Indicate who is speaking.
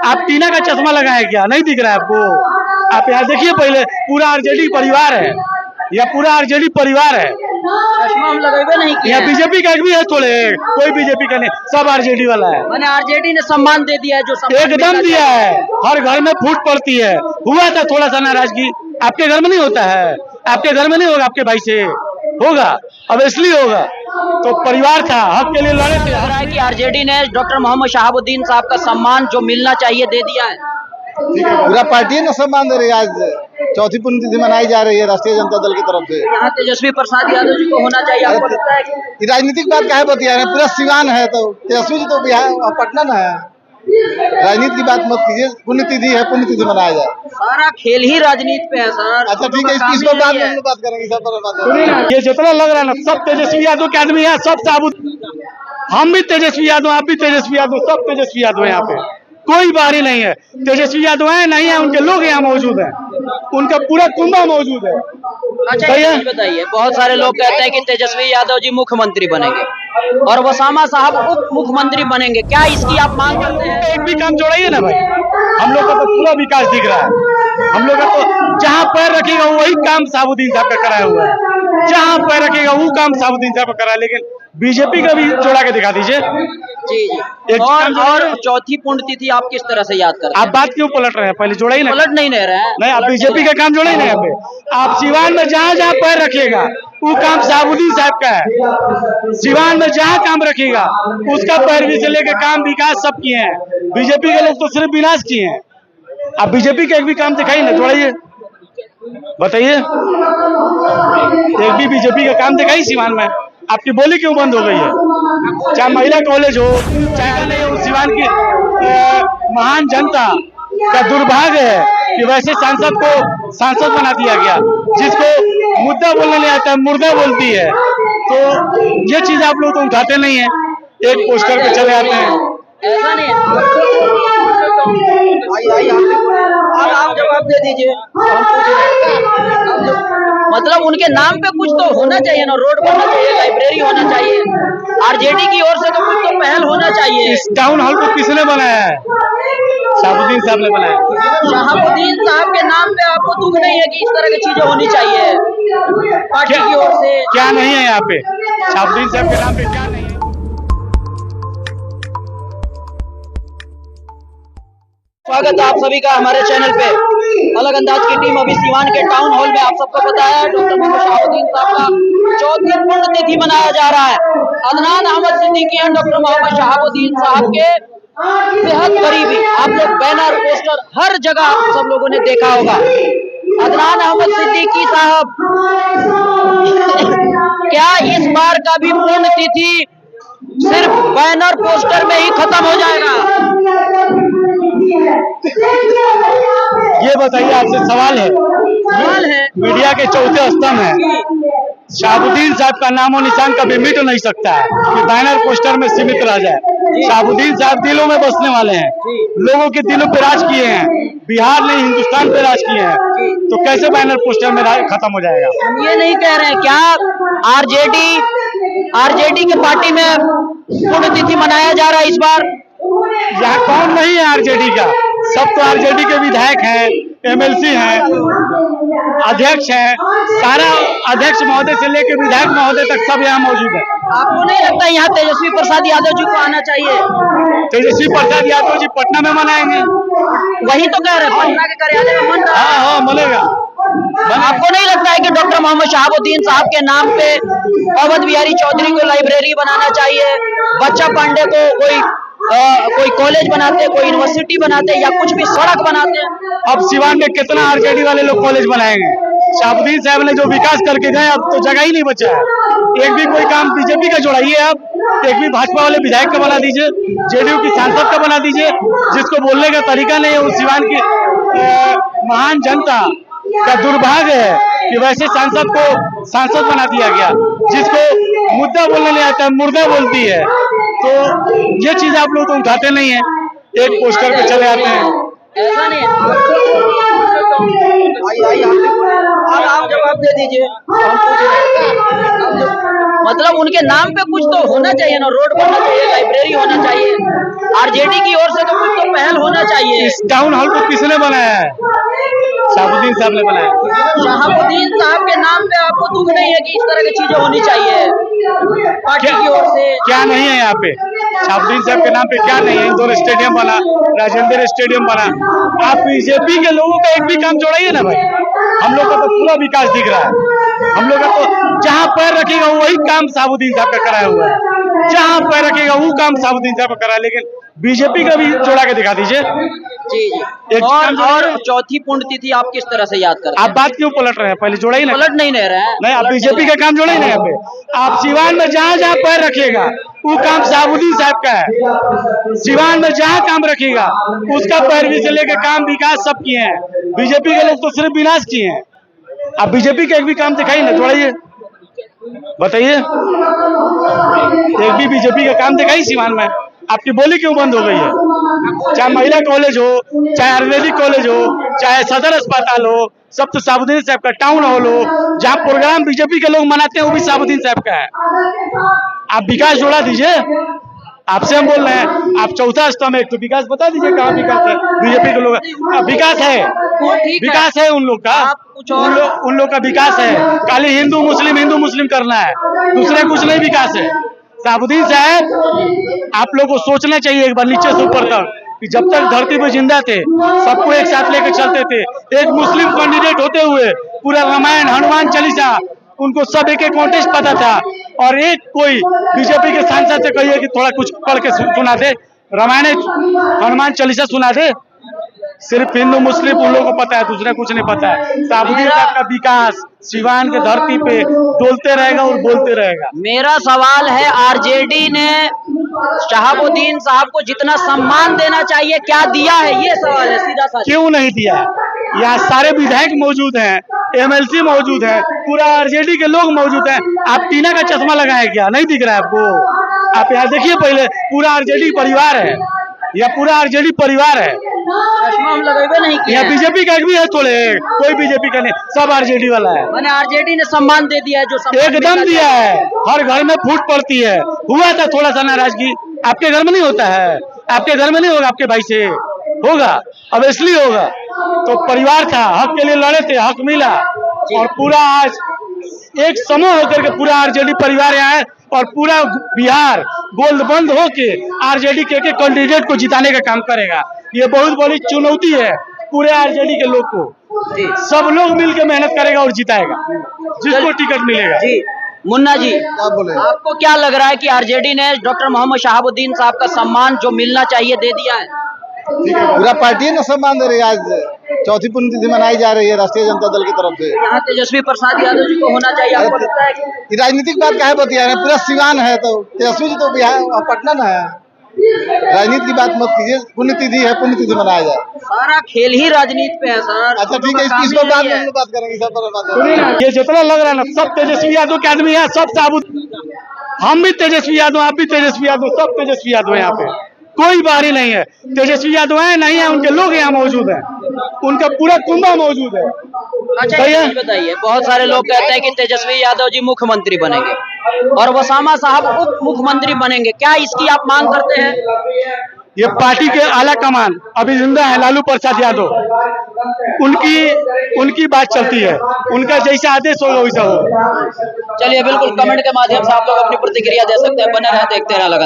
Speaker 1: आप टीना का चश्मा लगाए क्या, नहीं दिख रहा है आपको? आप यहाँ देखिए पहले, पूरा आरजेडी परिवार है, यह पूरा आरजेडी परिवार है।
Speaker 2: चश्मा हम लगाए नहीं किया।
Speaker 1: यहाँ बीजेपी का भी है थोड़े, कोई बीजेपी का नहीं, सब आरजेडी वाला है।
Speaker 2: मैंने आरजेडी ने सम्मान दे दिया है, जो सम्मान
Speaker 1: एकदम दिया है, हर घर में फूट पड़ती है। हुआ था थोड़ा सा नाराजगी, आपके घर में नहीं होता है? आपके घर में नहीं होगा, आपके भाई से होगा, अब इसलिए होगा। तो परिवार था, हक के लिए लड़े थे।
Speaker 2: लग रहा है कि आरजेडी ने डॉक्टर मोहम्मद शहाबुद्दीन साहब का सम्मान जो मिलना चाहिए दे दिया है।
Speaker 3: पूरा पार्टी ने सम्मान दे रही है। आज चौथी पुण्यतिथि मनाई जा रही है राष्ट्रीय जनता दल की तरफ से।
Speaker 2: यहाँ तेजस्वी प्रसाद यादव जी को होना चाहिए, आपको लगता है?
Speaker 3: ये राजनीतिक बात क्या है बतिया रहे, पूरा सिवान है तो तेजस्वी जी तो बिहार पटना ना है। राजनीति की बात मत कीजिए, पुण्यतिथि है, पुण्यतिथि मनाया जाए।
Speaker 2: सारा खेल ही राजनीति पे है सर।
Speaker 3: अच्छा ठीक है, इसको बाद में बात करेंगे, सब पर बात करेंगे।
Speaker 1: ये जितना लग रहा है ना, सब तेजस्वी यादव के आदमी है, सब साबुत। हम भी तेजस्वी यादव, आप भी तेजस्वी यादव, सब तेजस्वी यादव यहाँ पे, कोई बाहरी नहीं है। तेजस्वी यादव है नहीं है, उनके लोग यहाँ मौजूद है, उनका पूरा कुंभा मौजूद है।
Speaker 2: अच्छा ये बताइए, बहुत सारे लोग कहते हैं कि तेजस्वी यादव जी मुख्यमंत्री बनेंगे और वसामा साहब उप मुख्यमंत्री बनेंगे, क्या इसकी आप मांग करते हैं?
Speaker 1: एक भी काम जोड़ाइए ना भाई, हम लोग का तो पूरा विकास दिख रहा है। हम लोग का तो जहाँ पैर रखेगा वही काम शहाबुद्दीन साहब का कराया हुआ है, जहाँ पैर रखेगा वो काम शहाबुद्दीन साहब का करा। लेकिन बीजेपी का भी जोड़ा के दिखा दीजिए।
Speaker 2: जी जी। और चौथी पुण्यतिथि आप किस तरह से याद करते हैं?
Speaker 1: आप बात क्यों पलट रहे हैं? पहले जोड़ा ही ना,
Speaker 2: पलट नहीं रहे हैं।
Speaker 1: नहीं, आप बीजेपी का काम जोड़े ही नहीं। यहाँ पे आप सिवान में जहाँ जहाँ पैर रखिएगा वो काम शहाबुद्दीन साहब का है। सिवान में जहाँ काम रखिएगा उसका पैरवी से लेकर काम विकास सब किए हैं। बीजेपी के लोग तो सिर्फ विनाश किए हैं। आप बीजेपी का एक भी काम दिखाइए ना, जोड़ाइए, बताइए, एक भी बीजेपी का काम दिखाई सिवान में। आपकी बोली क्यों बंद हो गई है? चाहे महिला कॉलेज हो, चाहे नहीं हो, सिवान की महान जनता का दुर्भाग्य है कि वैसे सांसद को सांसद बना दिया गया, जिसको मुद्दा बोलने नहीं आता है, मुर्दा बोलती है। तो ये चीज आप लोग तो उठाते नहीं है, एक पोस्टर पे चले आते हैं।
Speaker 2: ऐसा नहीं है, आप जवाब दे दीजिए। मतलब उनके नाम पे कुछ तो होना चाहिए ना, रोड बनना चाहिए, लाइब्रेरी होना चाहिए, आरजेडी की ओर से तो कुछ तो पहल होना चाहिए।
Speaker 1: इस टाउन हॉल को किसने बनाया है? शहाबुद्दीन साहब ने बनाया।
Speaker 2: शहाबुद्दीन साहब के नाम पे आपको दुख नहीं है कि इस तरह की चीजें होनी चाहिए पार्टी की ओर से?
Speaker 1: क्या नहीं है यहाँ पे? शहाबुद्दीन साहब के नाम पे क्या नहीं है?
Speaker 2: स्वागत है आप सभी का हमारे चैनल पे। अलग अंदाज की टीम अभी सिवान के टाउन हॉल में, आप सबको पता है डॉक्टर मोहम्मद शहाबुद्दीन साहब का चौथी पुण्यतिथि मनाया जा रहा है। अदनान अहमद सिद्दीकी और डॉक्टर मोहम्मद शहाबुद्दीन साहब के बेहद करीबी, आप लोग बैनर पोस्टर हर जगह आप सब लोगों ने देखा होगा। अदनान अहमद सिद्दीकी साहब क्या इस बार का भी पुण्यतिथि सिर्फ बैनर पोस्टर में ही खत्म हो जाएगा?
Speaker 1: ये बताइए, आपसे सवाल है, मीडिया के चौथे स्तंभ है, शहाबुद्दीन साहब का नामो निशान कभी मिट नहीं सकता है कि बैनर पोस्टर में सीमित रह जाए। शहाबुद्दीन साहब दिलों में बसने वाले हैं, लोगों के दिलों पे राज किए हैं, बिहार नहीं हिंदुस्तान पे राज किए हैं, तो कैसे बैनर पोस्टर में खत्म हो जाएगा?
Speaker 2: हम ये नहीं कह रहे हैं, क्या आरजेडी के पार्टी में पुण्यतिथि मनाया जा रहा है इस बार?
Speaker 1: यहाँ कौन नहीं है आरजेडी का? सब तो आरजेडी के विधायक हैं, एमएलसी हैं, अध्यक्ष हैं, सारा अध्यक्ष महोदय से लेकर विधायक महोदय तक सब यहाँ मौजूद है।
Speaker 2: आपको नहीं लगता यहाँ तेजस्वी प्रसाद यादव जी को आना चाहिए?
Speaker 1: तेजस्वी प्रसाद यादव जी पटना में मनाएंगे,
Speaker 2: वही तो कह रहे हैं, पटना के कार्यालय में मन रहा है।
Speaker 1: हाँ मनेगा।
Speaker 2: आपको नहीं लगता है कि डॉक्टर मोहम्मद शहाबुद्दीन साहब के नाम पे अवध बिहारी चौधरी को लाइब्रेरी बनाना चाहिए, बच्चा पांडे को कोई कॉलेज बनाते, कोई यूनिवर्सिटी बनाते, या कुछ भी सड़क बनाते?
Speaker 1: अब सिवान में कितना आरजेडी वाले लोग कॉलेज बनाएंगे? शहाबुद्दीन साहब ने जो विकास करके गए, अब तो जगह ही नहीं बचा है। एक भी कोई काम बीजेपी का जोड़ाइए, आप एक भी भाजपा वाले विधायक का बना दीजिए, जेडीयू की सांसद का बना दीजिए, जिसको बोलने का तरीका नहीं है। वो सिवान की महान जनता का दुर्भाग्य है कि वैसे सांसद को सांसद बना दिया गया, जिसको मुद्दा बोलने नहीं आता है, मुर्दा बोलती है। तो ये चीज आप लोग तो उठाते नहीं है, एक पोस्टर पे चले आते हैं।
Speaker 2: ऐसा नहीं है, आप जवाब दे दीजिए, हम पूछ रहे हैं। मतलब उनके नाम पे कुछ तो होना चाहिए ना, रोड बनना चाहिए, लाइब्रेरी होना चाहिए, आरजेडी की ओर से तो कुछ तो पहल होना चाहिए।
Speaker 1: इस टाउन हॉल को किसने बनाया है? शहाबुद्दीन साहब ने बनाया।
Speaker 2: शहाबुद्दीन साहब के नाम पे आपको दुख नहीं है कि इस तरह की चीजें होनी चाहिए पार्टी की ओर से?
Speaker 1: क्या नहीं है यहाँ पे? शहाबुद्दीन साहब के नाम पे क्या नहीं है? इंदौर स्टेडियम बना, राजेंद्र स्टेडियम बना। आप बीजेपी के लोगों का एक भी काम जोड़ाइए ना भाई। हम लोग का तो पूरा विकास दिख रहा है। हम लोग का तो जहाँ पैर रखेगा वही काम शहाबुद्दीन साहब का कराया हुआ है। जहाँ पैर रखेगा वो काम शहाबुद्दीन साहब का करा, लेकिन बीजेपी का भी जोड़ा के दिखा दीजिए।
Speaker 2: जी जी। और चौथी पुण्यतिथि आप किस तरह से याद करते हैं?
Speaker 1: आप बात क्यों पलट रहे हैं? पहले जोड़ा ही ना।
Speaker 2: पलट नहीं रह रहे हैं।
Speaker 1: नहीं, आप बीजेपी का काम जोड़े ही नहीं यहाँ पे। आप सिवान में जहाँ जहाँ पैर रखिएगा वो काम शहाबुद्दीन साहब का है। सिवान में जहाँ काम रखिएगा उसका पैरवी से लेकर काम विकास सब किए हैं। बीजेपी के लोग तो सिर्फ विनाश किए हैं। आप बीजेपी का एक भी काम दिखाइए ना, जोड़ाइए, बताइए। एक भी बीजेपी का काम दिखाई सिवान में? आपकी बोली क्यों बंद हो गई है? चाहे महिला कॉलेज हो, चाहे आयुर्वेदिक कॉलेज हो, चाहे सदर अस्पताल हो, सब तो शहाबुद्दीन साहब का। टाउन हॉल हो, जहाँ प्रोग्राम बीजेपी के लोग मनाते हैं वो भी शहाबुद्दीन साहब का है। आप विकास जोड़ा दीजिए। आपसे हम बोल रहे हैं, आप चौथा स्तंभ है तो विकास बता दीजिए कहाँ विकास है बीजेपी के लोग? विकास है, विकास है उन लोग का, उन लोग का विकास है। खाली हिंदू मुस्लिम करना है, दूसरे कुछ नहीं विकास है। शहाबुद्दीन साहब, आप लोग को सोचना चाहिए एक बार नीचे से ऊपर तक कि जब तक धरती पे जिंदा थे सबको एक साथ लेकर चलते थे। एक मुस्लिम कैंडिडेट होते हुए पूरा रामायण, हनुमान चालीसा, उनको सब एक कॉन्टेस्ट पता था। और एक कोई बीजेपी के सांसद से कहिए कि थोड़ा कुछ पढ़ के सुना दे, रामायण हनुमान चालीसा सुना दे। सिर्फ हिंदू मुस्लिम उन लोगों को पता है, दूसरा कुछ नहीं पता है। शहाबुद्दीन साहब का विकास सिवान के धरती पे डोलते रहेगा और बोलते रहेगा।
Speaker 2: मेरा सवाल है, आरजेडी ने शहाबुद्दीन साहब को जितना सम्मान देना चाहिए क्या दिया है? ये सवाल है सीधा सा।
Speaker 1: क्यों नहीं दिया? यहाँ सारे विधायक मौजूद हैं, एमएलसी मौजूद है, पूरा आरजेडी के लोग मौजूद हैं। आप टीना का चश्मा लगाए क्या? नहीं दिख रहा है आपको? आप यहाँ देखिए पहले, पूरा आरजेडी परिवार है, या पूरा आरजेडी परिवार है।
Speaker 2: चश्मा हम लगाए नहीं किया।
Speaker 1: यहाँ बीजेपी का एक भी है थोड़े? कोई बीजेपी का नहीं, सब आरजेडी वाला है।
Speaker 2: मैंने आरजेडी ने सम्मान दे दिया है, जो
Speaker 1: एकदम दिया है। हर घर में फूट पड़ती है। हुआ था थोड़ा सा नाराजगी, आपके घर में नहीं होता है? आपके घर में नहीं होगा, आपके भाई से होगा, अब इसलिए होगा। तो परिवार था, हक के लिए लड़े थे, हक मिला। और पूरा आज एक समूह होकर के पूरा आरजेडी परिवार यहाँ है और पूरा बिहार गोल्ड बंद होके आरजेडी के कैंडिडेट को जिताने का काम करेगा। ये बहुत बड़ी चुनौती है पूरे आरजेडी के लोग को। सब लोग मिलकर मेहनत करेगा और जिताएगा जिसको टिकट मिलेगा।
Speaker 2: जी मुन्ना जी,
Speaker 3: आप बोले,
Speaker 2: आपको क्या लग रहा है कि आरजेडी ने डॉक्टर मोहम्मद शहाबुद्दीन साहब का सम्मान जो मिलना चाहिए दे दिया है?
Speaker 3: पूरा पार्टी ने सम्मान दे रही है। आज चौथी पुण्यतिथि मनाई जा रही है राष्ट्रीय जनता दल की तरफ से।
Speaker 2: यहाँ तेजस्वी प्रसाद यादव जी को होना चाहिए, आपको लगता है?
Speaker 3: ये राजनीतिक बात क्या है बतिया रहे? पूरा सिवान है तो तेजस्वी जी तो बिहार पटना ना है। राजनीति की बात मत कीजिए, पुण्यतिथि है, पुण्यतिथि मनाया जाए।
Speaker 2: सारा खेल ही राजनीति पे है सर।
Speaker 3: अच्छा ठीक है, इसको बाद में बात करेंगे, सब पर बात करेंगे।
Speaker 1: ये जितना लग रहा है ना, सब तेजस्वी यादव के आदमी है, सब साबुत। हम भी तेजस्वी यादव, आप भी तेजस्वी यादव, सब तेजस्वी यादव यहाँ पे, कोई बाहरी नहीं है। तेजस्वी यादव है नहीं है, उनके लोग यहाँ मौजूद हैं, उनका पूरा कुंभा मौजूद है।
Speaker 2: अच्छा ये बताइए, बहुत सारे लोग कहते हैं कि तेजस्वी यादव जी मुख्यमंत्री बनेंगे और वसामा साहब उप मुख्यमंत्री बनेंगे, क्या इसकी आप मांग करते हैं?
Speaker 1: ये पार्टी के आला कमान अभी जिंदा है, लालू प्रसाद यादव, उनकी बात चलती है, उनका जैसा आदेश होगा वैसा होगा।
Speaker 2: चलिए, बिल्कुल कमेंट के माध्यम से आप लोग अपनी प्रतिक्रिया दे सकते हैं। बने रहें, देखते रहें लगन।